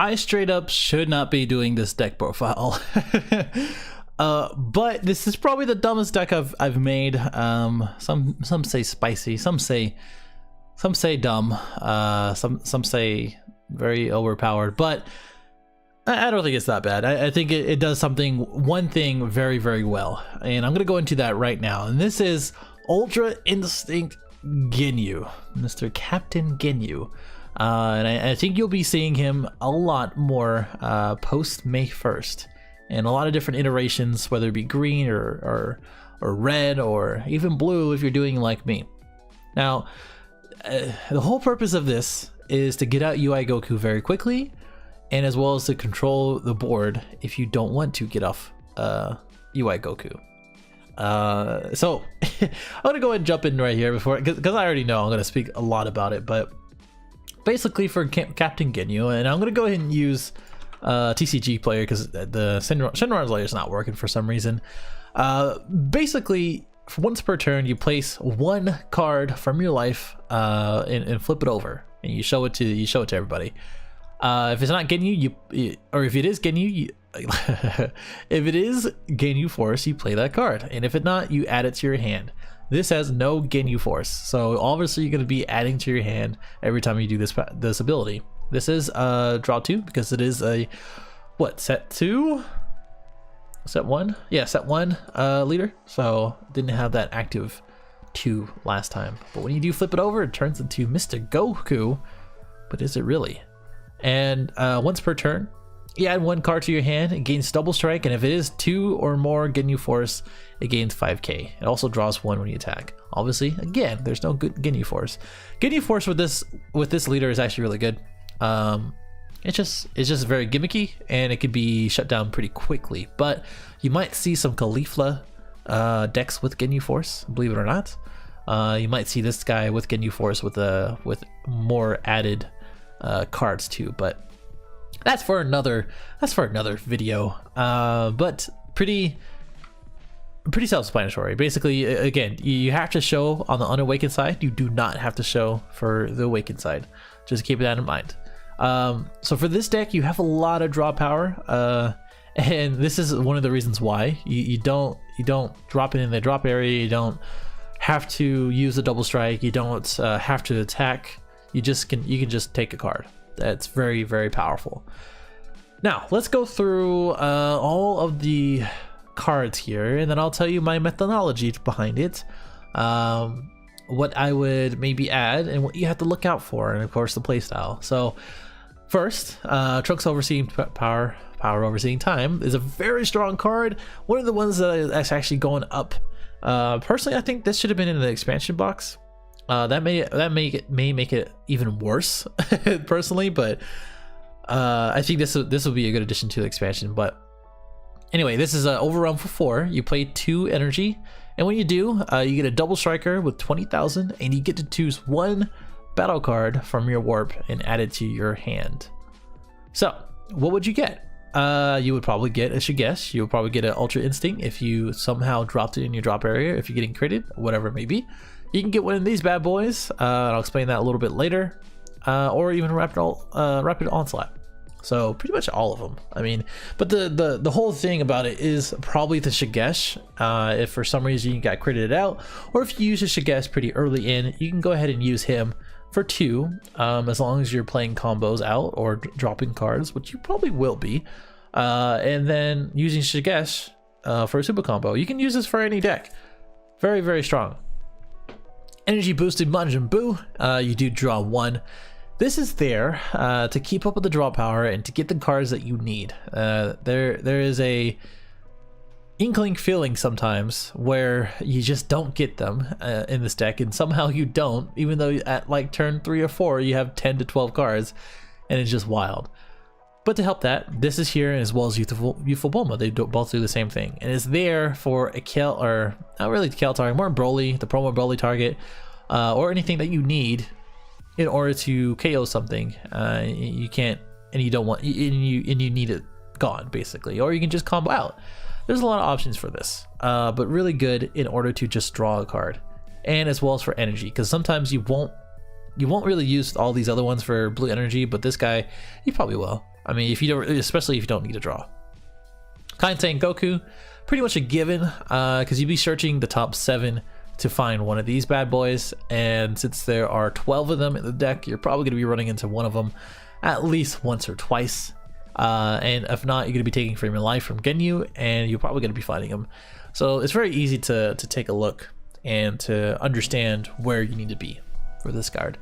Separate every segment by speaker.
Speaker 1: I straight up should not be doing this deck profile. But this is probably the dumbest deck I've made. Some say spicy, some say dumb, some say very overpowered, but I don't think it's that bad. I think it does one thing very, very well, and I'm gonna go into that right now. And this is Ultra Instinct Ginyu, Mr. Captain Ginyu. And I think you'll be seeing him a lot more post May 1st, and a lot of different iterations, whether it be green or red or even blue if you're doing like me. Now, the whole purpose of this is to get out UI Goku very quickly, and as well as to control the board if you don't want to get off UI Goku. So I'm gonna go ahead and jump in right here because I already know I'm gonna speak a lot about it, but basically for Captain Ginyu, and I'm gonna go ahead and use TCG player because the Shenron's layer is not working for some reason. Basically, once per turn, you place one card from your life and flip it over, and you show it to everybody. If it's not Ginyu, or if it is Ginyu, if it is Ginyu Force, you play that card, and if it's not, you add it to your hand. This has no Ginyu Force, so obviously you're going to be adding to your hand every time you do this ability. This is draw 2 because it is a set 2, set 1, yeah, set 1 leader. So didn't have that active 2 last time, but when you do flip it over, it turns into Mr. Goku. But is it really? And once per turn, you add one card to your hand, it gains double strike, and if it is 2 or more Ginyu Force, it gains 5k. It also draws 1 when you attack. Obviously, again, there's no good Ginyu Force. Ginyu Force with this leader is actually really good. It's just very gimmicky, and it could be shut down pretty quickly. But you might see some Caulifla decks with Ginyu Force, believe it or not. You might see this guy with Ginyu Force with more added cards too, but that's for another video. But pretty self-explanatory. Basically, again, you have to show on the unawakened side. You do not have to show for the awakened side. Just keep that in mind. So for this deck, you have a lot of draw power, and this is one of the reasons why you don't drop it in the drop area. You don't have to use a double strike. You don't have to attack. You can just take a card. That's very, very powerful. Now let's go through all of the cards here, and then I'll tell you my methodology behind it, what I would maybe add, and what you have to look out for, and of course the playstyle. So first, Trunks Overseeing Power Overseeing Time is a very strong card. One of the ones that's actually going up. Personally, I think this should have been in the expansion box. That may make it even worse personally, but I think this will be a good addition to the expansion. But anyway, this is an overrun for 4. You play 2 energy, and when you do, you get a double striker with 20,000, and you get to choose 1 battle card from your warp and add it to your hand. So what would you get? You would probably get a Shigesh. You would probably get an Ultra Instinct if you somehow dropped it in your drop area, if you're getting critted, whatever it may be. You can get one of these bad boys, and I'll explain that a little bit later, or even Rapid Onslaught. So pretty much all of them. I mean, but the whole thing about it is probably the Shigesh. If for some reason you got critted out, or if you use a Shigesh pretty early in, you can go ahead and use him for 2, as long as you're playing combos out or dropping cards, which you probably will be. And then using Shigesh for a super combo. You can use this for any deck. Very, very strong. Energy boosted Majin Buu, you do draw 1. This is there to keep up with the draw power and to get the cards that you need. There is a inkling feeling sometimes where you just don't get them in this deck, and somehow you don't, even though at like turn 3 or 4 you have 10 to 12 cards, and it's just wild. But to help that, this is here, as well as Youthful Bulma. They both do the same thing, and it's there for a Kel, or not really the Kel target, more Broly, the promo Broly target, or anything that you need in order to KO something. You can't, and you don't want, and you need it gone basically, or you can just combo out. There's a lot of options for this, but really good in order to just draw a card, and as well as for energy, because sometimes you won't really use all these other ones for blue energy, but this guy you probably will. I mean, if you don't, especially if you don't need a draw. Kainten Goku, pretty much a given, because you'd be searching the top 7 to find one of these bad boys, and since there are 12 of them in the deck, you're probably going to be running into one of them at least once or twice, and if not, you're going to be taking Frame of Life from Ginyu, and you're probably going to be finding him. So it's very easy to take a look and to understand where you need to be for this card.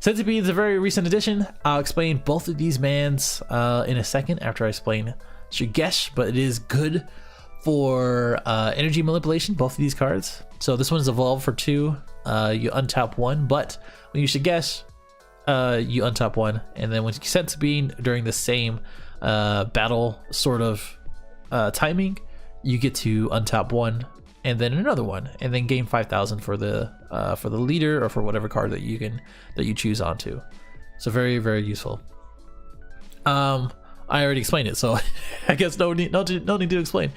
Speaker 1: Centipede is a very recent addition. I'll explain both of these mans in a second after I explain Shigesh, but it is good for energy manipulation, both of these cards. So this one's evolved for 2, you untap 1, but when you Shigesh, you untap 1, and then when you Centipede during the same battle sort of timing, you get to untap 1 and then another one, and then gain 5,000 for the leader or for whatever card that you choose onto. So very, very useful. I already explained it, so I guess no need to explain.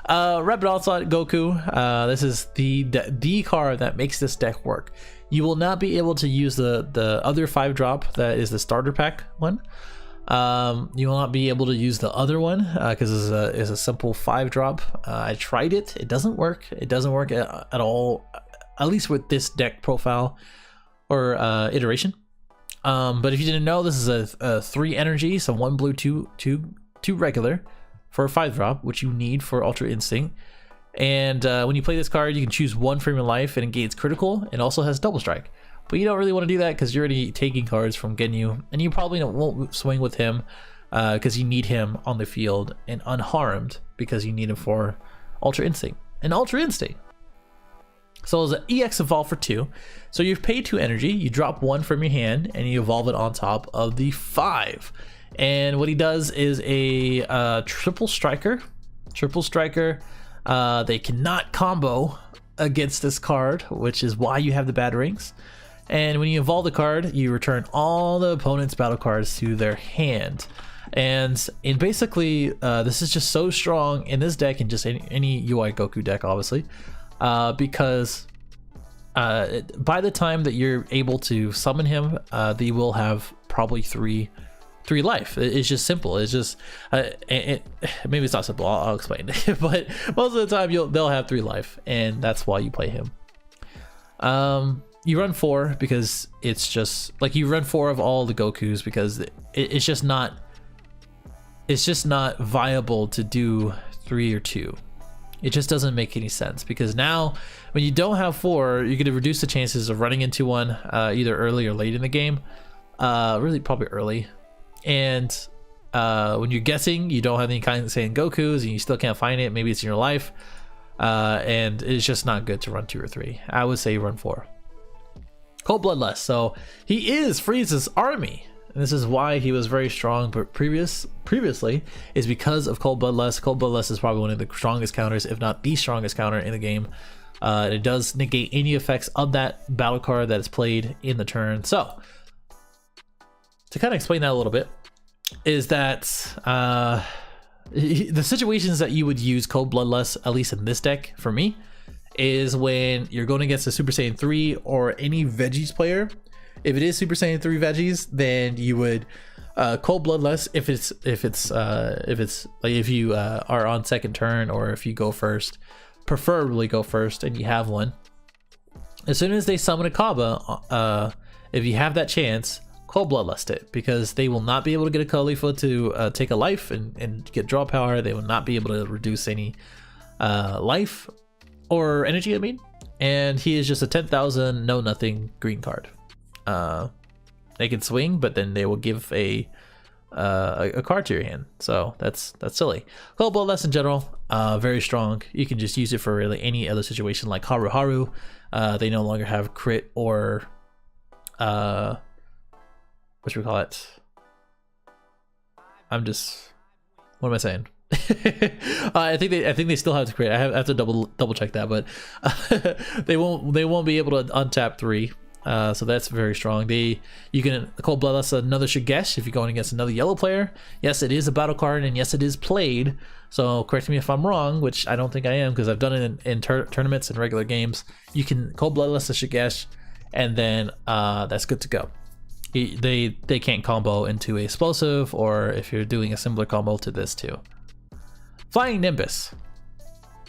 Speaker 1: Rapid Onslaught Goku. This is the card that makes this deck work. You will not be able to use the other 5-drop that is the starter pack one. You will not be able to use the other one because it's a simple 5-drop. I tried it. It doesn't work. It doesn't work at all, at least with this deck profile or iteration. But if you didn't know, this is a 3 energy, so 1 blue, 2 regular for a 5-drop, which you need for Ultra Instinct. And when you play this card, you can choose 1 Frame of Life, and it gains critical, and also has double strike. But you don't really want to do that because you're already taking cards from Ginyu, and you probably won't swing with him because you need him on the field and unharmed because you need him for Ultra Instinct. And Ultra Instinct, so it's an EX evolve for 2. So you've paid 2 energy, you drop 1 from your hand, and you evolve it on top of the 5. And what he does is a triple striker. They cannot combo against this card, which is why you have the bad rings. And when you evolve the card, you return all the opponent's battle cards to their hand. And basically, this is just so strong in this deck and just any UI Goku deck, obviously. Because by the time that you're able to summon him, they will have probably 3 life. It's just simple. It's just maybe it's not simple. I'll explain. But most of the time they'll have 3 life, and that's why you play him. You run 4 because it's just like you run 4 of all the Gokus because it's just not viable to do 3 or 2. It just doesn't make any sense because now when you don't have 4, you're going to reduce the chances of running into one either early or late in the game. Really probably early. And when you're guessing, you don't have any kind of saying Gokus and you still can't find it. Maybe it's in your life. And it's just not good to run 2 or 3. I would say run 4. Cold Bloodlust. So he is Frieza's army. And this is why he was very strong, but previously is because of Cold Bloodlust. Cold Bloodlust is probably one of the strongest counters, if not the strongest counter in the game. It does negate any effects of that battle card that is played in the turn. So to kind of explain that a little bit, is that the situations that you would use Cold Bloodlust, at least in this deck for me, is when you're going against a Super Saiyan 3 or any Veggies player. If it is Super Saiyan 3 Veggies, then you would Cold Bloodlust if you are on second turn, or if you go first, preferably go first and you have one. As soon as they summon a Kaba, if you have that chance, Cold Bloodlust it, because they will not be able to get a Khalifa to take a life and get draw power. They will not be able to reduce any life or energy, I mean. And he is just a 10,000 no nothing green card. They can swing, but then they will give a card to your hand. So that's silly. Cold Bloodlust in general, very strong. You can just use it for really any other situation, like Haru Haru. They no longer have crit or what should we call it? What am I saying? I think they still have to crit. I have to double check that, but they won't be able to untap 3. So that's very strong. You can Cold Bloodlust another Shigesh if you're going against another yellow player. Yes, it is a battle card, and yes, it is played. So correct me if I'm wrong, which I don't think I am, because I've done it in tournaments and regular games. You can Cold Bloodlust a Shigesh, and then that's good to go. they can't combo into a explosive, or if you're doing a similar combo to this too. Flying Nimbus.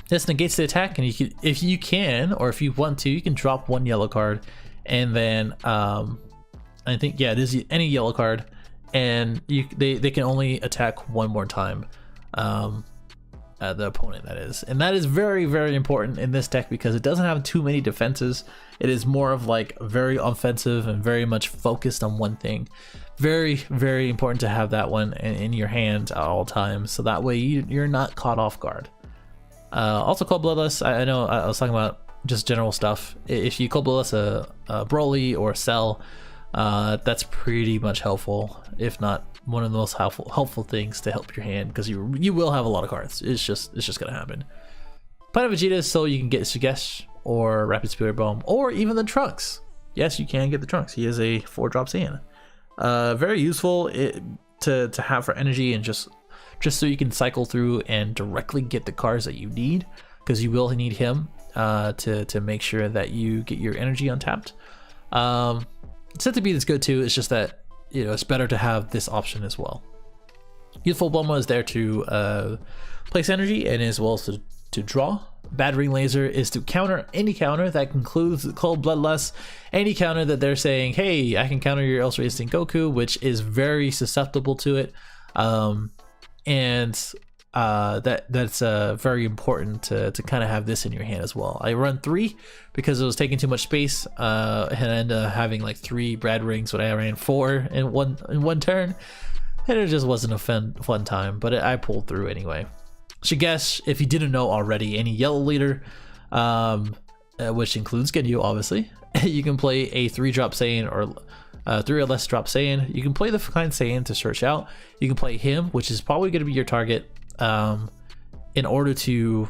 Speaker 1: This negates the attack, and if you can, or if you want to, you can drop 1 yellow card, and then I think, yeah, it is any yellow card, and they can only attack 1 more time. The opponent, that is, and that is very, very important in this deck because it doesn't have too many defenses. It is more of like very offensive and very much focused on one thing. Very, very important to have that one in your hand at all times, so that way you're not caught off guard. Also, Cold Bloodlust. I know I was talking about just general stuff. If you Cold Bloodlust a Broly or a Cell, that's pretty much helpful, if not one of the most helpful things to help your hand, because you will have a lot of cards. It's just gonna happen. Planet Vegeta, so you can get Shigesh or Rapid Spirit Bomb, or even the Trunks. Yes, you can get the Trunks. He is a 4-drop Saiyan. Very useful to have for energy, and just so you can cycle through and directly get the cards that you need, because you will need him to make sure that you get your energy untapped. It's said to be this good too. It's just that, you know, it's better to have this option as well. Youthful Bulma is there to place energy, and as well as to draw. Battering Laser is to counter any counter that includes Cold Bloodlust. Any counter that they're saying, hey, I can counter your Ultra Instinct Goku, which is very susceptible to it. That's very important to kind of have this in your hand as well. I run 3 because it was taking too much space, and I ended up having like 3 Brad Rings when I ran 4 in one turn, and it just wasn't a fun time, but I pulled through anyway. Shigesh, if you didn't know already, any yellow leader, which includes Ginyu, obviously. You can play a 3-drop Saiyan or 3 or less drop Saiyan. You can play the kind Saiyan to search out. You can play him, which is probably going to be your target, in order to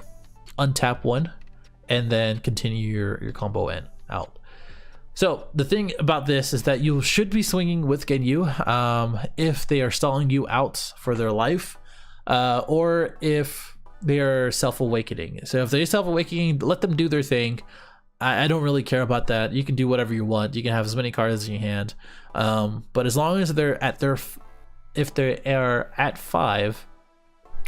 Speaker 1: untap 1 and then continue your combo out. So the thing about this is that you should be swinging with Ginyu if they are stalling you out for their life, or if they are self-awakening. So if they're self-awakening, let them do their thing. I don't really care about that. You can do whatever you want. You can have as many cards in your hand, but as long as they're at if they are at 5,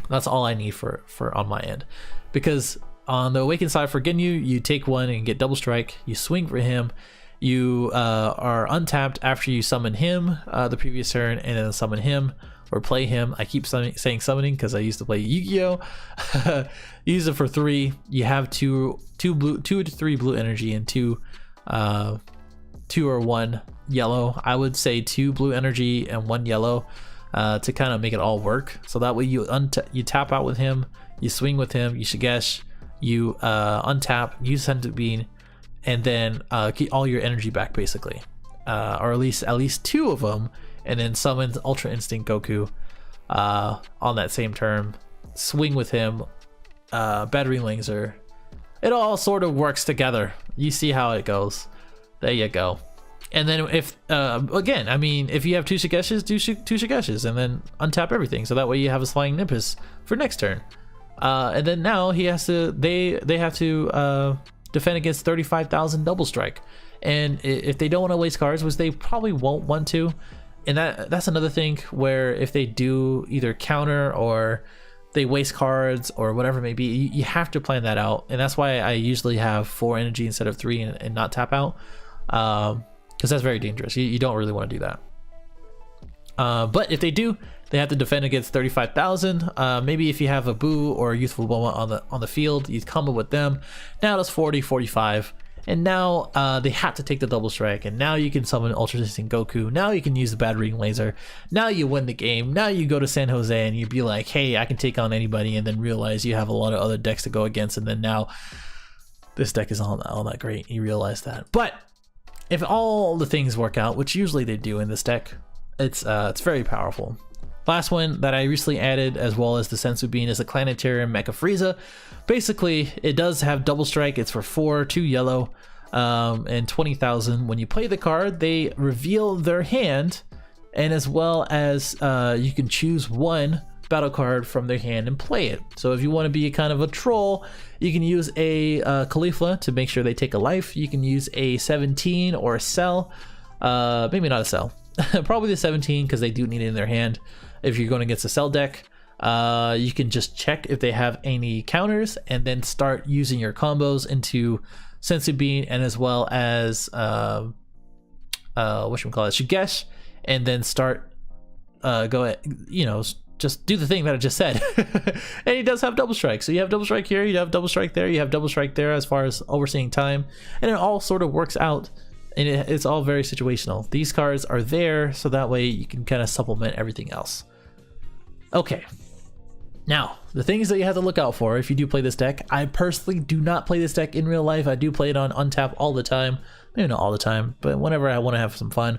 Speaker 1: that's all I need for on my end. Because on the Awakened side for Ginyu, you take 1 and get double strike. You swing for him. You are untapped after you summon him the previous turn, and then summon him or play him. I keep saying summoning because I used to play Yu-Gi-Oh! Use it for 3. You have 2 to 3 blue energy and 2 or 1 yellow. I would say 2 blue energy and 1 yellow to kind of make it all work. So that way you tap out with him, you swing with him, you Shigesh, you untap, use Scented Bean, and then get all your energy back basically, or at least 2 of them, and then summon Ultra Instinct Goku on that same turn. Swing with him, Battering Laser. It all sort of works together. You see how it goes. There you go. And then if again, I mean, if you have 2 Shigeshes, do 2 Shigeshes, and then untap everything, so that way you have a Flying Nimbus for next turn. And then now he has to, they have to defend against 35,000 double strike, and if they don't want to waste cards, which they probably won't want to, and that's another thing where if they do either counter or they waste cards or whatever it may be, you have to plan that out. And that's why I usually have 4 energy instead of 3 and not tap out, because that's very dangerous. You don't really want to do that. But if they do, they have to defend against 35,000. Maybe if you have a Boo or a Youthful Bulma on the field, you combo with them. Now it's 40, 45. And now they have to take the double strike, and now you can summon Ultra Instinct Goku. Now you can use the Battering Laser. Now you win the game. Now you go to San Jose and you be like, hey, I can take on anybody, and then realize you have a lot of other decks to go against, and then now this deck is all that great. You realize that. But if all the things work out, which usually they do in this deck, it's very powerful. Last one that I recently added, as well as the Sensu Bean, is the Planetarium Mecha Frieza. Basically, it does have double strike. It's for 4, 2 yellow, and 20,000. When you play the card, they reveal their hand, and as well as you can choose 1 battle card from their hand and play it. So if you want to be kind of a troll, you can use a Caulifla to make sure they take a life. You can use a 17 or a Cell, maybe not a Cell. probably the 17 because they do need it in their hand. If you're going against a Cell deck, you can just check if they have any counters and then start using your combos into Sensu Bean and as well as whatchamacallit, Shigesh, and then start just do the thing that I just said. And he does have double strike, so you have double strike here, you have double strike there, you have double strike there as far as overseeing time, and it all sort of works out, and it's all very situational. These cards are there so that way you can kind of supplement everything else. Okay, now the things that you have to look out for if you do play this deck. I personally do not play this deck in real life. I do play it on untap all the time, maybe not all the time, but whenever I want to have some fun.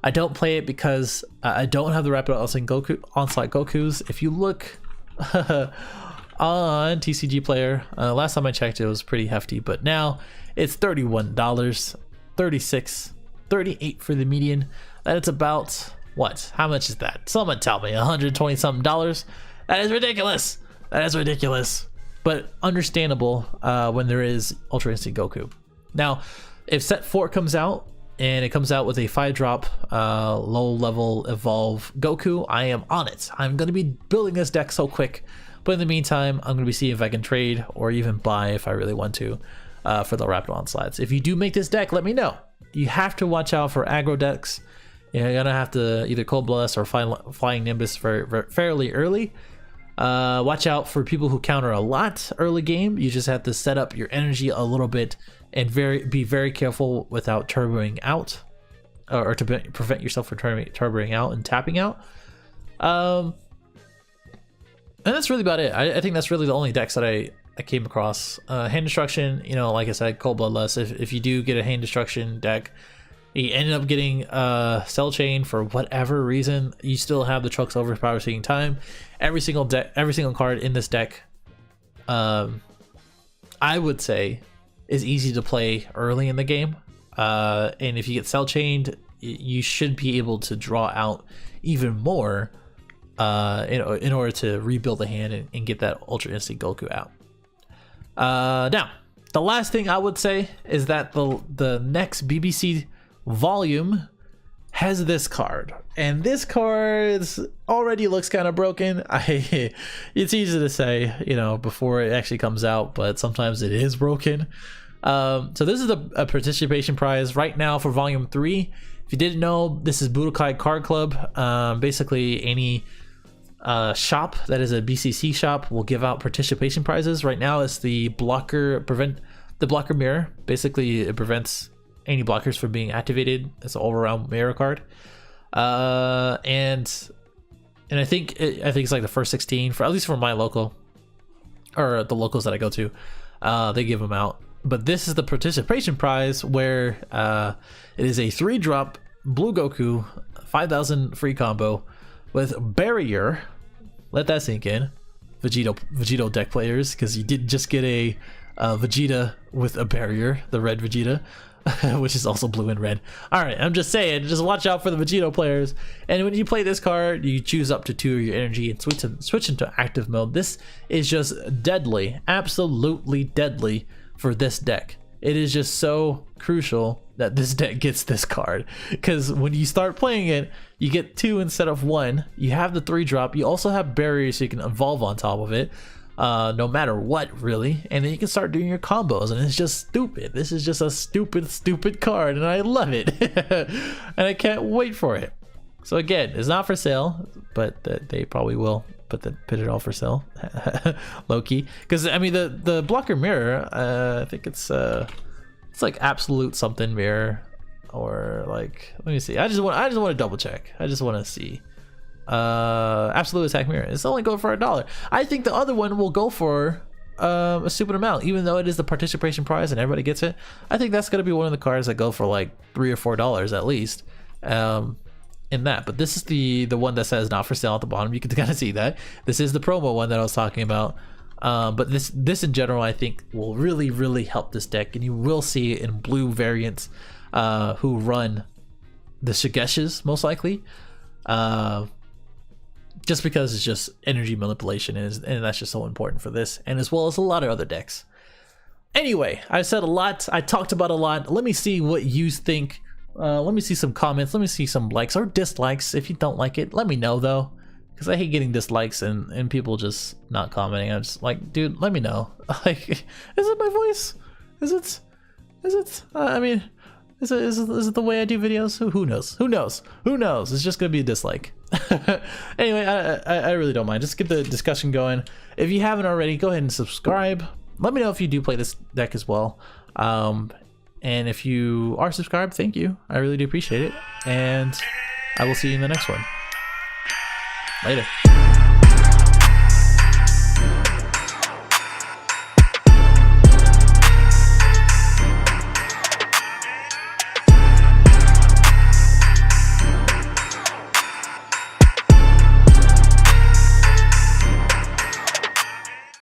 Speaker 1: I don't play it because I don't have the Rapid Onslaught Gokus. If you look on TCG Player, last time I checked it was pretty hefty, but now it's $31, $36, $38 for the median. That's about, what? How much is that? Someone tell me, 120 something dollars? That is ridiculous. That is ridiculous. But understandable when there is Ultra Instinct Goku. Now, if set 4 comes out, and it comes out with a 5-drop low level evolve Goku, I am on it. I'm going to be building this deck so quick, but in the meantime I'm going to be seeing if I can trade or even buy if I really want to for the Rapid Onslaughts. If you do make this deck, let me know. You have to watch out for aggro decks. You're going to have to either Cold Blast or Flying Nimbus fairly early. Watch out for people who counter a lot early game. You just have to set up your energy a little bit and be very careful without turboing out, or to prevent yourself from turboing out and tapping out. And that's really about it. I think that's really the only decks that I came across. Hand Destruction, like I said, Cold Bloodlust. If you do get a Hand Destruction deck, you ended up getting Cell Chain for whatever reason, you still have the Trunks Overpower Seeking Time. Every single card in this deck, I would say, is easy to play early in the game. And if you get Cell Chained, you should be able to draw out even more in order to rebuild the hand and get that Ultra Instinct Goku out. Now, the last thing I would say is that the next BBC volume has this card, and this card already looks kind of broken. It's easy to say, before it actually comes out, but sometimes it is broken. So this is a participation prize right now for volume 3. If you didn't know, this is Budokai Card Club. Basically any shop that is a BCC shop will give out participation prizes. Right now it's the blocker mirror. Basically it prevents any blockers from being activated. It's an all-around mirror card, and I think it's like the first 16 for, at least for my local, or the locals that I go to, they give them out. But this is the participation prize, where it is a 3-drop Blue Goku 5000 free combo with Barrier. Let that sink in, Vegito deck players, because you did just get a Vegeta with a Barrier, the red Vegeta. Which is also blue and red. Alright, I'm just saying, just watch out for the Vegito players. And when you play this card, you choose up to 2 of your energy and switch into active mode. This is just deadly, absolutely deadly for this deck. It is just so crucial that this deck gets this card, because when you start playing it, you get 2 instead of 1. You have the 3-drop. You also have barriers, so you can evolve on top of it. No matter what, really, and then you can start doing your combos, and it's just stupid. This is just a stupid card, and I love it. And I can't wait for it. So again, it's not for sale, but they probably will put it all for sale. Low-key, because I mean the blocker mirror, I think it's like absolute something mirror, or like, let me see, I just want to double check. I just want to see. Absolute attack mirror, it's only going for $1. I think the other one will go for a stupid amount, even though it is the participation prize and everybody gets it. I think that's going to be one of the cards that go for like $3 or $4 at least in that. But this is the one that says not for sale at the bottom. You can kind of see that this is the promo one that I was talking about. But this in general, I think, will really help this deck, and you will see it in blue variants who run the Shigeshes most likely. Just because it's just energy manipulation, and that's just so important for this, and as well as a lot of other decks. Anyway, I've said a lot, I talked about a lot. Let me see what you think Let me see some comments. Let me see some likes or dislikes. If you don't like it, let me know though, because I hate getting dislikes and people just not commenting. I'm just like, dude, let me know. Like, is it my voice? Is it? I mean, is it the way I do videos? Who knows? Who knows? Who knows? It's just gonna be a dislike. Anyway, I really don't mind. Just get the discussion going. If you haven't already, go ahead and subscribe. Let me know if you do play this deck as well. And if you are subscribed, thank you. I really do appreciate it. And I will see you in the next one. Later.